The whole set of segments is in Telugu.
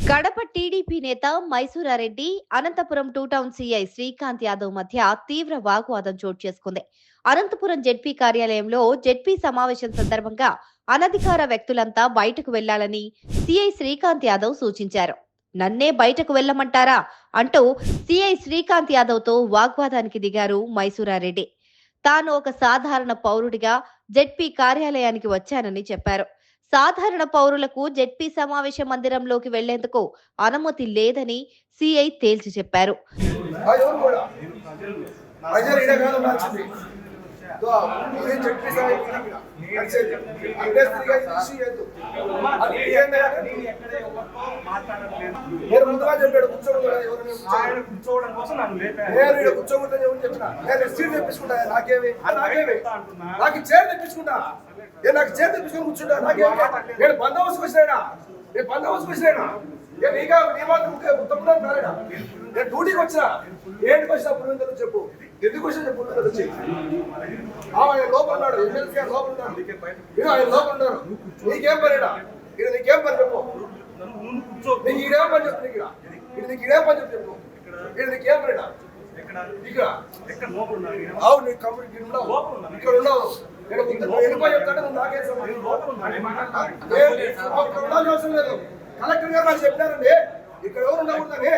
కడప టీడీపీ నేత Mysura Reddy Anantapuram two town CI Srikanth Yadav మధ్య తీవ్ర వాగ్వాదం చోటు చేసుకుంది. అనంతపురం జెడ్పీ కార్యాలయంలో జెడ్పీ సమావేశం సందర్భంగా అనధికార వ్యక్తులంతా బయటకు వెళ్లాలని సీఐ శ్రీకాంత్ యాదవ్ సూచించారు. నన్నే బయటకు వెళ్లమంటారా అంటూ సీఐ శ్రీకాంత్ యాదవ్ తో వాగ్వాదానికి దిగారు మైసూరారెడ్డి. తాను ఒక సాధారణ పౌరుడిగా జెడ్పీ కార్యాలయానికి వచ్చానని చెప్పారు. సాధారణ పౌరులకు జెడ్పీ సమావేశ మందిరంలోకి వెళ్లేందుకు అనుమతి లేదని సీఐ తేల్చి చెప్పారు. నాకు చేతి తెప్పించుకొని కూర్చుంటా. నేను బందోబస్తు వచ్చినా, నేను బందోబస్తు వచ్చినా, నేను డ్యూటీకి వచ్చినా. ఏంటికి వచ్చినా పులివెందులు చెప్పు, ఎందుకు వచ్చినా చెప్పు. వచ్చి ఆయన లోపల ఉన్నాడు, ఎమ్మెల్సీ గారు లోపల ఉన్నాడు, ఆయన లోపల ఉన్నారు. నీకేం పనిడా ఇది? నీకేం పని చెప్పు. నీకు ఇదేం పని చెప్పు. ఇది నీకు ఇదేం పని చెప్పు. చెప్పు ఇది నీకేం పనిడా? అవును, నీకు కంపెనీ ఇక్కడ ఉండవు. వెళ్ళిపోయి చెప్తాడు, నువ్వు నాకేం అవసరం లేదు. కలెక్టర్ గారు నాకు చెప్పారండి ఇక్కడ ఎవరు ఉండకూడదని.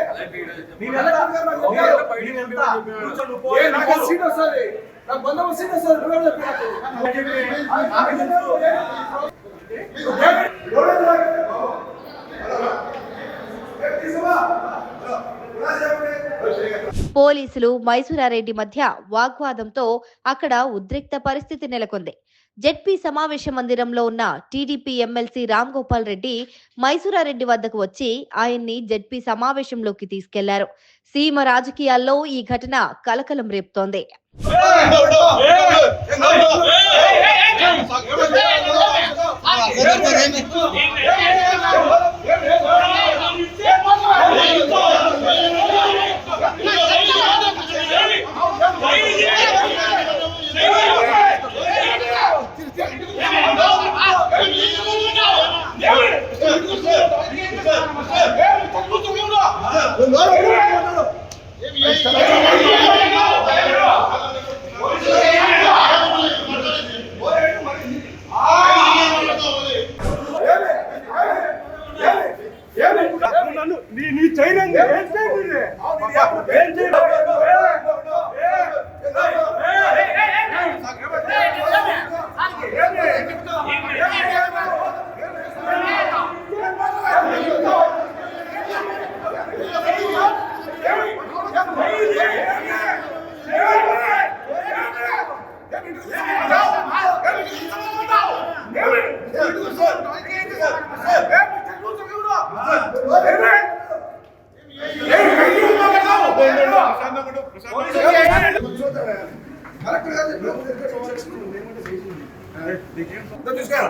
నాకు సీట్ వస్తుంది, నాకు బందోబస్తు సీట్ వస్తుంది. నువ్వెవరు చెప్పినట్టు పోలీసులు మైసూరారెడ్డి మధ్య వాగ్వాదంతో అక్కడ ఉద్రిక్త పరిస్థితి నెలకొంది. జెడ్పీ సమావేశ మందిరంలో ఉన్న టీడీపీ ఎమ్మెల్సీ రామ్ గోపాల్ రెడ్డి మైసూరారెడ్డి వద్దకు వచ్చి ఆయన్ని జెడ్పీ సమావేశంలోకి తీసుకెళ్లారు. సీమ రాజకీయాల్లో ఈ ఘటన కలకలం రేపుతోంది. కలెక్టర్ గారు